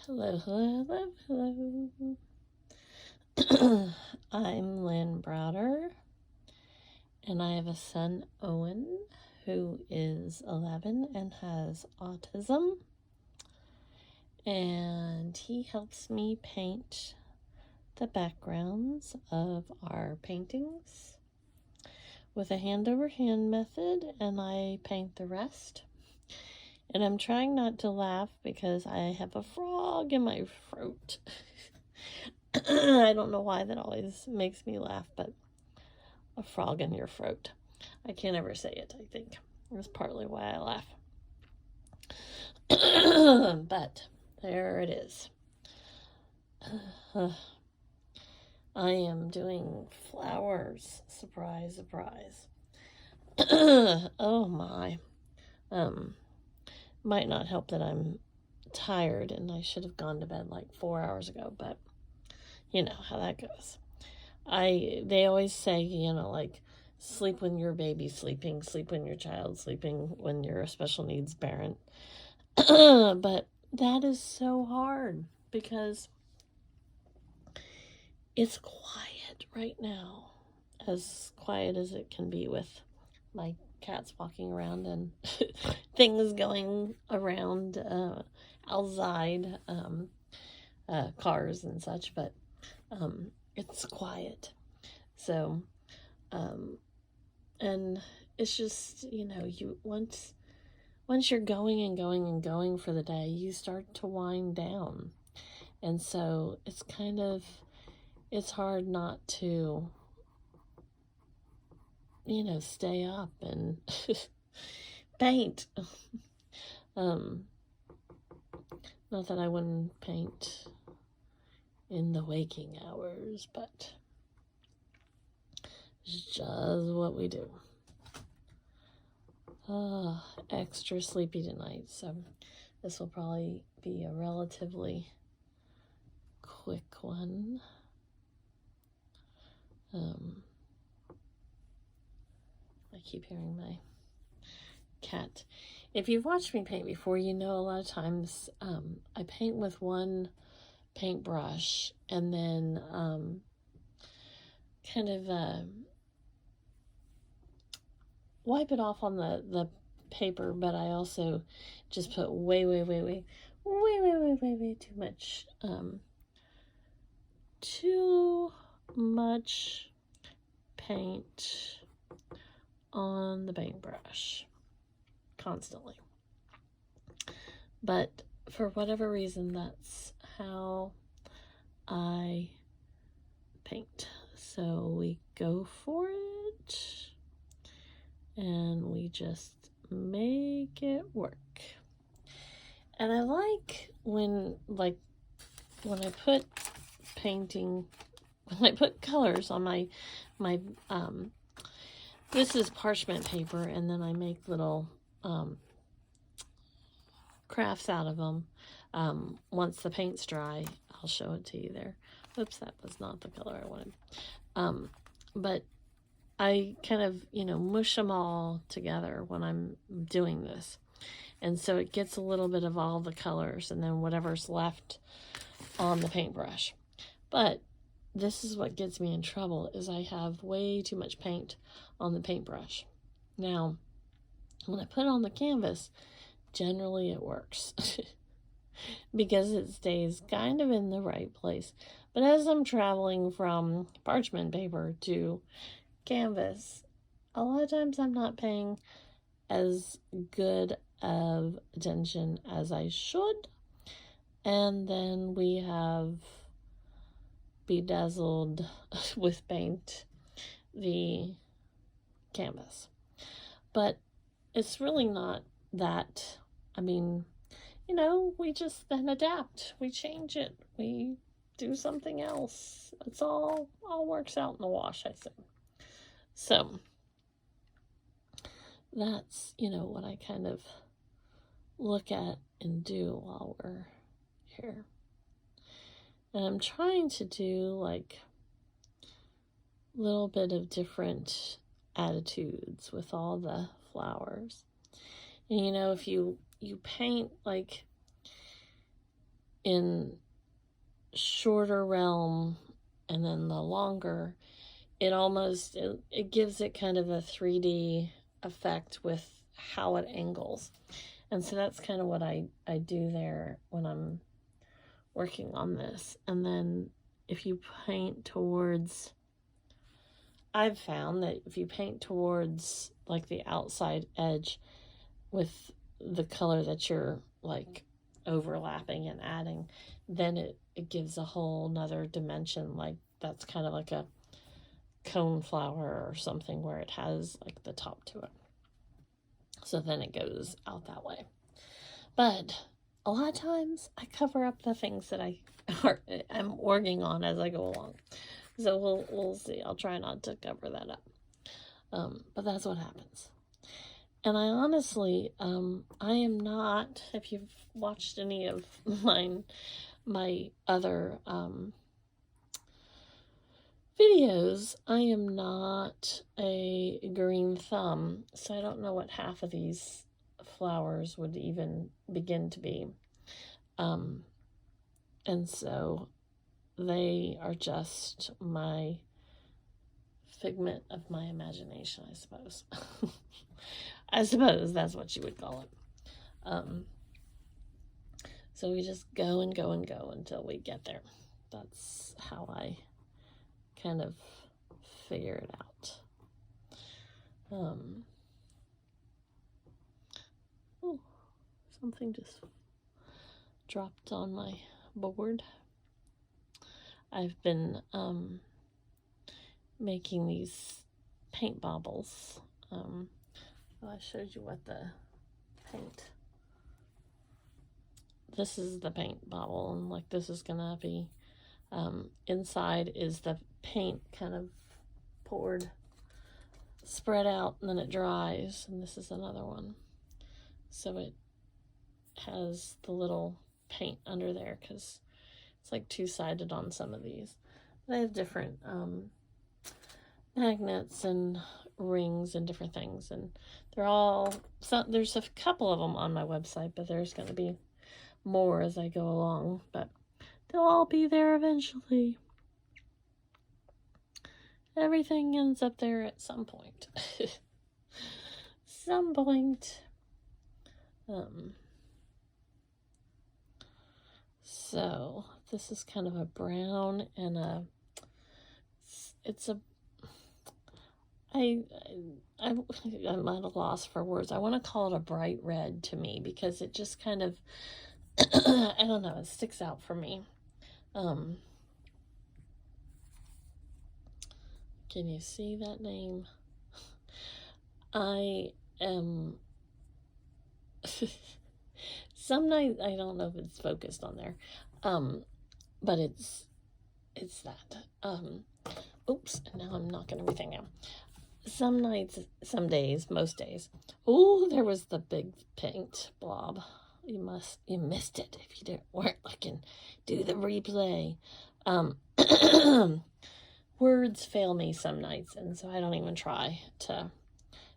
Hello, hello, hello. I'm Lynn Browder, and I have a son, Owen, who is 11 and has autism. And he helps me paint the backgrounds of our paintings with a hand-over-hand method, and I paint the rest. And I'm trying not to laugh because I have a frog in my throat. I don't know why that always makes me laugh, but a frog in your throat. I can't ever say it, I think. That's partly why I laugh. But there it is. I am doing flowers. Surprise, surprise. Oh my. Might not help that I'm tired and I should have gone to bed like 4 hours ago, but you know how that goes. They always say, like sleep when your baby's sleeping, sleep when your child's sleeping, when you're a special needs parent. But that is so hard because it's quiet right now, as quiet as it can be with my cats walking around and things going around outside, cars and such, but it's quiet. So, and it's just, you once you're going and going and going for the day, you start to wind down. And so it's hard not to, stay up and paint. Not that I wouldn't paint in the waking hours, but it's just what we do. Extra sleepy tonight, so this will probably be a relatively quick one. I keep hearing my cat. If you've watched me paint before, you know a lot of times I paint with one paintbrush and then kind of wipe it off on the paper, but I also just put way too much paint on the paintbrush constantly. But for whatever reason, that's how I paint. So we go for it and we just make it work. And I like when I put colors on my this is parchment paper, and then I make little crafts out of them. Once the paint's dry, I'll show it to you there. Oops, that was not the color I wanted. But I kind of, mush them all together when I'm doing this. And so it gets a little bit of all the colors and then whatever's left on the paintbrush. But this is what gets me in trouble, is I have way too much paint on the paintbrush. Now, when I put it on the canvas, generally it works because it stays kind of in the right place. But as I'm traveling from parchment paper to canvas, a lot of times I'm not paying as good of attention as I should, and then we have bedazzled with paint the canvas. But it's really not that. I mean, we just then adapt, we change it, we do something else. It's all works out in the wash, I think. So that's, what I kind of look at and do while we're here. And I'm trying to do like a little bit of different attitudes with all the flowers. And if you paint like in shorter realm and then the longer, it gives it kind of a 3D effect with how it angles. And so that's kind of what I do there when I'm working on this. And then if you paint towards, I've found that if you paint towards like the outside edge with the color that you're like overlapping and adding, then it gives a whole nother dimension. Like that's kind of like a cone flower or something where it has like the top to it. So then it goes out that way. But a lot of times I cover up the things that I'm working on as I go along. So we'll see. I'll try not to cover that up. But that's what happens. And I honestly, I am not, if you've watched any of my other videos, I am not a green thumb, so I don't know what half of these flowers would even begin to be. And so they are just my figment of my imagination, I suppose. I suppose that's what you would call it. So we just go and go and go until we get there. That's how I kind of figure it out. Oh, something just dropped on my board. I've been making these paint baubles. I showed you what the paint. This is the paint bauble, and like this is gonna be inside is the paint kind of poured, spread out, and then it dries. And this is another one, so it has the little paint under there because it's like two-sided on some of these. They have different magnets and rings and different things, and there's a couple of them on my website, but there's going to be more as I go along, but they'll all be there eventually. Everything ends up there at some point. Some point. So this is kind of a brown and I'm at a loss for words. I want to call it a bright red to me because it just kind of, I don't know, it sticks out for me. Can you see that name? I am, some nights, I don't know if it's focused on there, but it's that. Oops, now I'm knocking everything down. Some nights, some days, most days. Oh, there was the big paint blob. You missed it if you weren't looking. Do the replay. Words fail me some nights, and so I don't even try to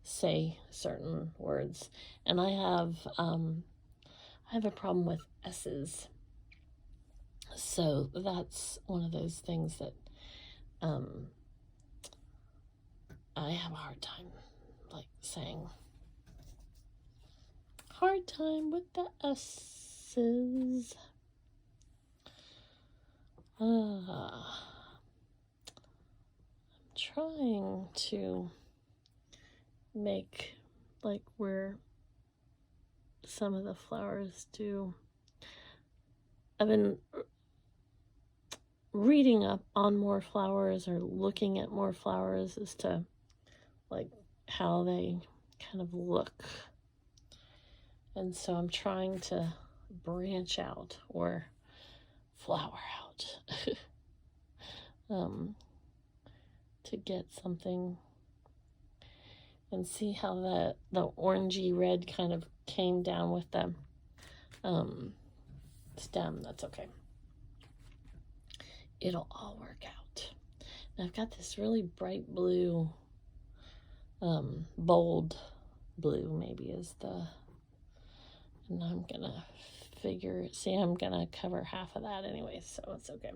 say certain words. And I have a problem with S's. So that's one of those things that I have a hard time like saying. Hard time with the S's. I'm trying to make like where some of the flowers do. I've been reading up on more flowers or looking at more flowers as to like how they kind of look. And so I'm trying to branch out or flower out to get something and see how the orangey red kind of came down with the stem. That's okay. It'll all work out. Now I've got this really bright blue, bold blue maybe is and I'm gonna figure, see, I'm going to cover half of that anyway, so it's okay.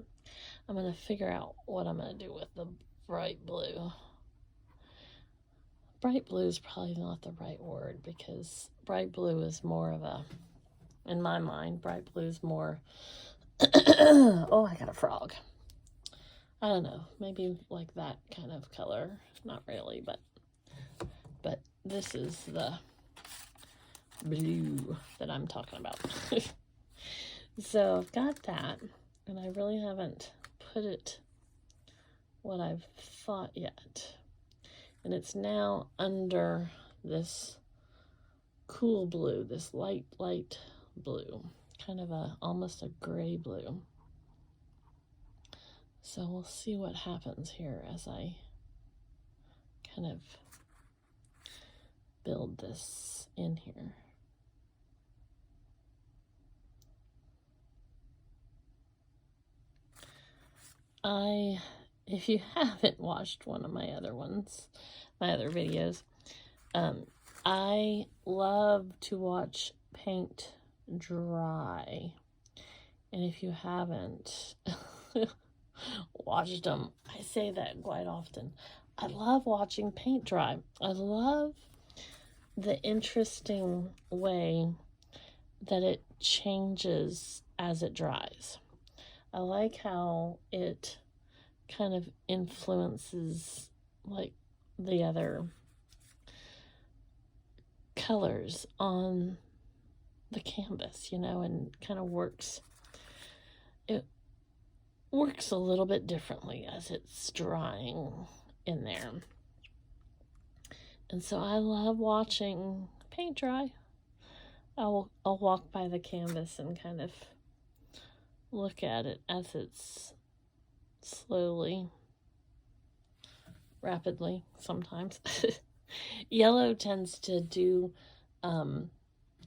I'm going to figure out what I'm going to do with the bright blue. Bright blue is probably not the right word, because bright blue is more of a, in my mind, bright blue is more, oh, I got a frog. I don't know, maybe like that kind of color. Not really, but this is the blue that I'm talking about. So I've got that, and I really haven't put it what I've thought yet. And it's now under this cool blue, this light blue, kind of almost a gray blue. So we'll see what happens here as I kind of build this in here. If you haven't watched one of my other videos, I love to watch paint dry. And if you haven't watched them, I say that quite often. I love watching paint dry. I love the interesting way that it changes as it dries. I like how it kind of influences like the other colors on the canvas, you know, and kind of works. It works a little bit differently as it's drying in there. And so I love watching paint dry. I'll walk by the canvas and kind of look at it as it's slowly, rapidly, sometimes. Yellow tends to do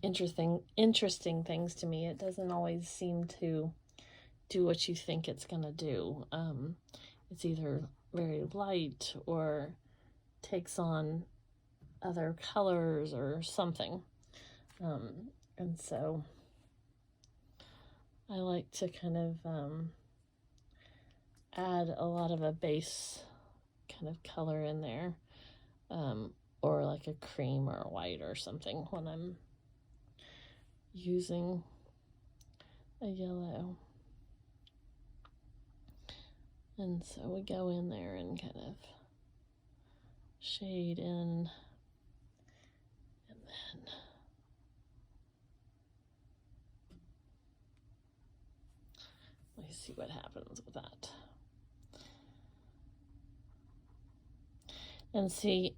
interesting things to me. It doesn't always seem to do what you think it's going to do. It's either very light or takes on other colors or something. And so I like to kind of add a lot of a base kind of color in there, or like a cream or a white or something when I'm using a yellow. And so we go in there and kind of shade in, and then let me see what happens with that. And see,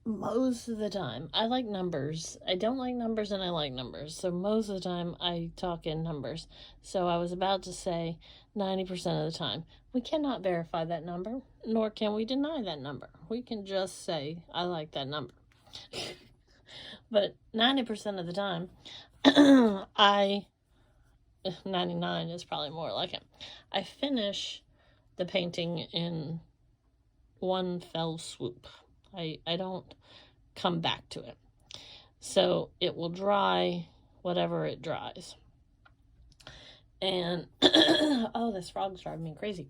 most of the time, I like numbers. I don't like numbers and I like numbers. So most of the time I talk in numbers. So I was about to say 90% of the time. We cannot verify that number, nor can we deny that number. We can just say, I like that number. But 90% of the time, 99 is probably more like it. I finish the painting in one fell swoop. I don't come back to it. So it will dry whatever it dries. And, oh, this frog's driving me crazy.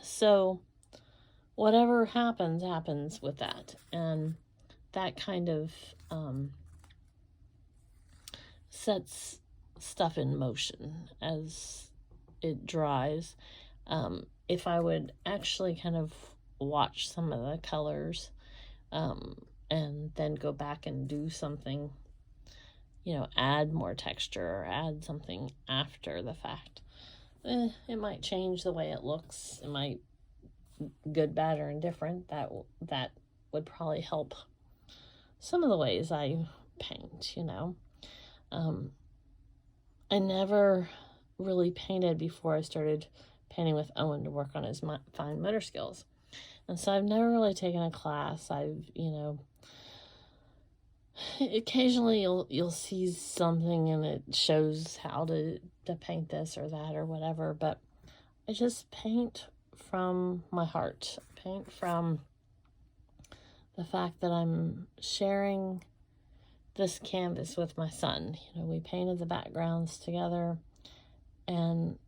So whatever happens with that. And that kind of sets stuff in motion as it dries. If I would actually kind of watch some of the colors and then go back and do something, you know, add more texture or add something after the fact, it might change the way it looks. It might, good, bad, or indifferent, that would probably help some of the ways I paint, you know. I never really painted before I started painting with Owen to work on his fine motor skills. And so I've never really taken a class. I've, you know, occasionally you'll see something and it shows how to paint this or that or whatever, but I just paint from my heart. Paint from the fact that I'm sharing this canvas with my son. You know, we painted the backgrounds together, and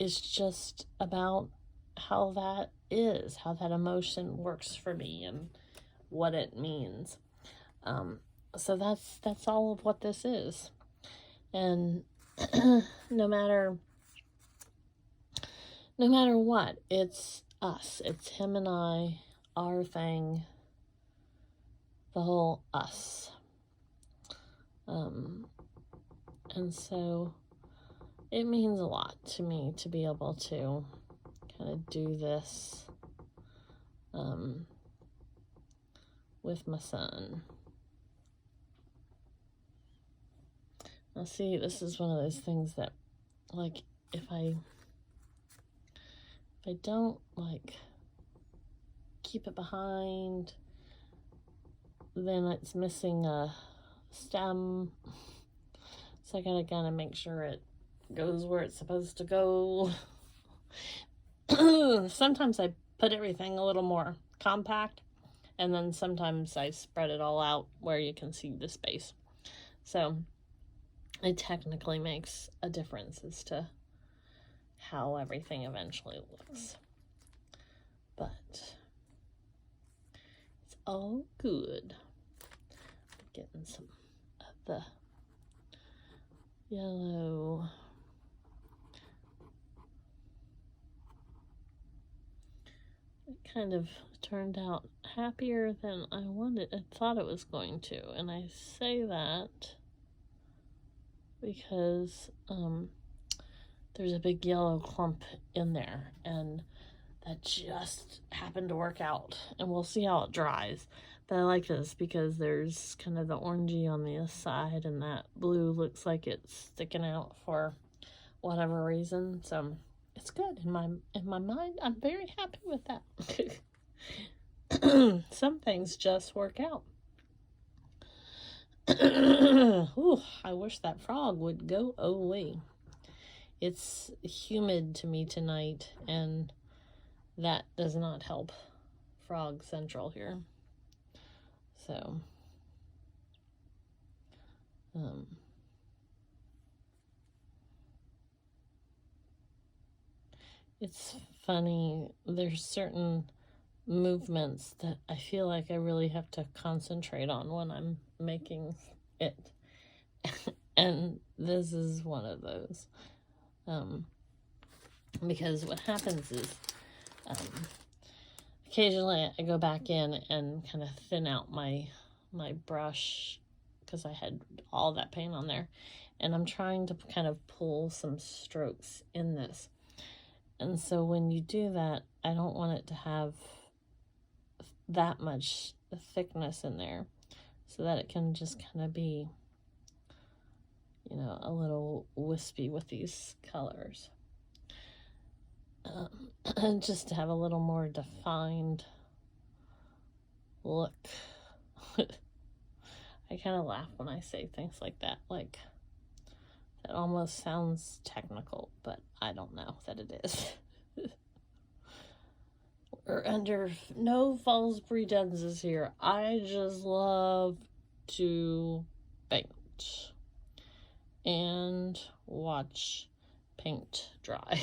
it's just about how that is, how that emotion works for me and what it means. So that's all of what this is. And no matter what, it's us. It's him and I, our thing, the whole us. And so it means a lot to me to be able to kind of do this with my son. Now see, this is one of those things that, like, if I don't, like, keep it behind, then it's missing a stem. So I gotta kind of make sure it goes where it's supposed to go. Sometimes I put everything a little more compact, and then sometimes I spread it all out where you can see the space. So it technically makes a difference as to how everything eventually looks. But it's all good. Getting some of the yellow. It kind of turned out happier than I thought it was going to. And I say that because there's a big yellow clump in there, and that just happened to work out. And we'll see how it dries. But I like this because there's kind of the orangey on the side, and that blue looks like it's sticking out for whatever reason. So it's good in my mind. I'm very happy with that. Some things just work out. Ooh, I wish that frog would go away. It's humid to me tonight, and that does not help Frog Central here. So, it's funny. There's certain movements that I feel like I really have to concentrate on when I'm making it. And this is one of those. Because what happens is, occasionally I go back in and kind of thin out my brush because I had all that paint on there, and I'm trying to kind of pull some strokes in this. And so when you do that, I don't want it to have that much thickness in there, so that it can just kind of be, you know, a little wispy with these colors. And just to have a little more defined look. I kind of laugh when I say things like that. Like, that almost sounds technical, but I don't know that it is. We're under no false pretenses here. I just love to paint and watch paint dry.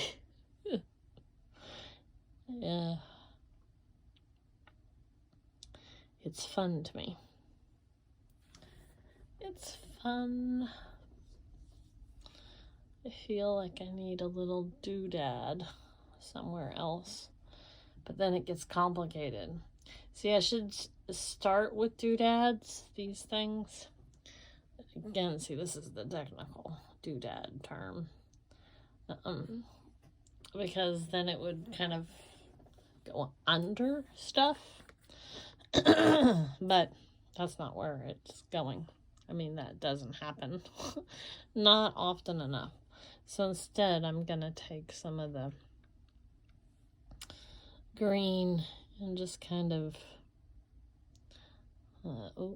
Yeah. It's fun to me. It's fun. I feel like I need a little doodad somewhere else. But then it gets complicated. See, I should start with doodads, these things. Again, see, this is the technical doodad term. Because then it would kind of go under stuff. But that's not where it's going. I mean, that doesn't happen. Not often enough. So instead, I'm going to take some of the green and just kind of,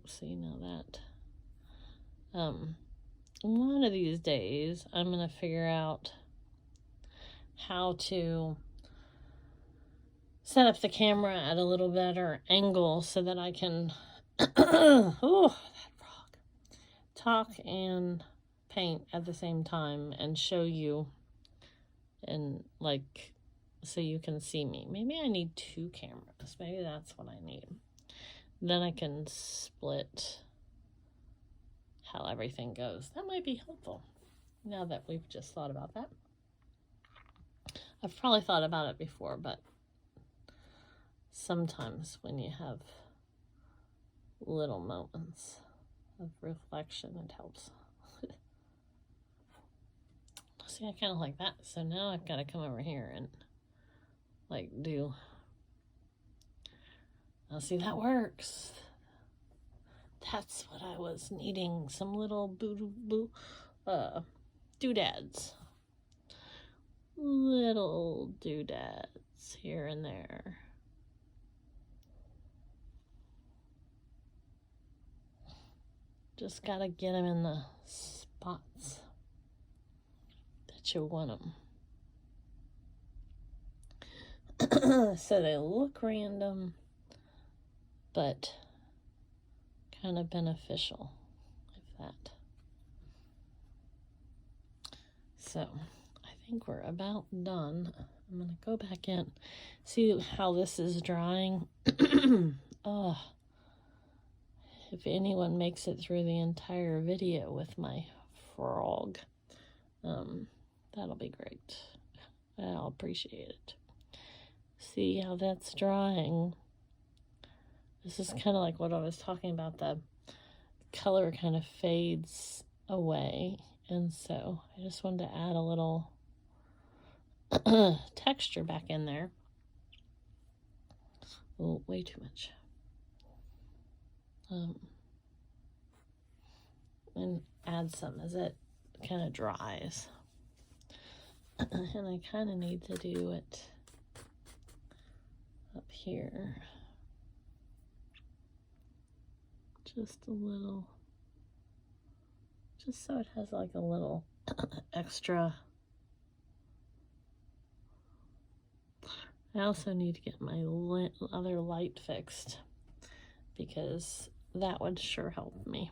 see, now that, one of these days, I'm going to figure out how to set up the camera at a little better angle so that I can, oh, that frog. talk and paint at the same time and show you, and like, so you can see me. Maybe I need 2 cameras. Maybe that's what I need. Then I can split how everything goes. That might be helpful now that we've just thought about that. I've probably thought about it before, but sometimes when you have little moments of reflection, it helps. See, I kind of like that. So now I've got to come over here and like do. Now see, that works. That's what I was needing. Some little doodads. Little doodads here and there. Just gotta get them in the spots that you want them. So they look random, but kind of beneficial, if that. So I think we're about done. I'm gonna go back in, see how this is drying. Oh, if anyone makes it through the entire video with my frog, that'll be great. I'll appreciate it. See how that's drying. This is kind of like what I was talking about. The color kind of fades away. And so I just wanted to add a little texture back in there. Oh, way too much. And add some as it kind of dries. And I kind of need to do it up here. Just a little, just so it has like a little extra. I also need to get my other light fixed, because that would sure help me.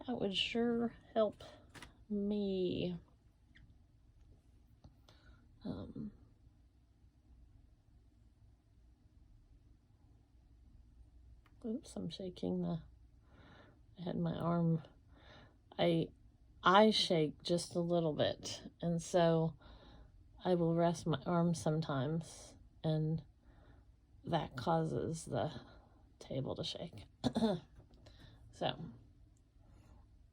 That would sure help me. Oops, I'm shaking I had my arm. I shake just a little bit, and so I will rest my arm sometimes, and that causes the table to shake. So,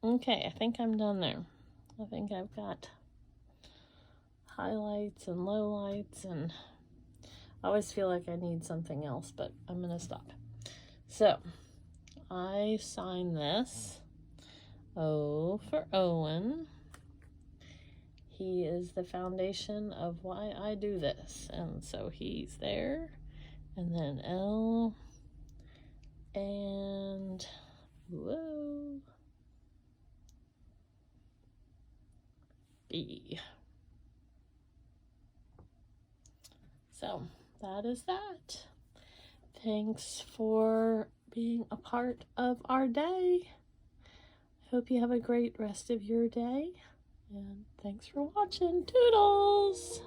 okay, I think I'm done there. I think I've got highlights and lowlights, and I always feel like I need something else, but I'm gonna stop. So, I sign this O for Owen. He is the foundation of why I do this, and so he's there. And then L and whoa, B. So that is that. Thanks for being a part of our day. Hope you have a great rest of your day. And thanks for watching. Toodles!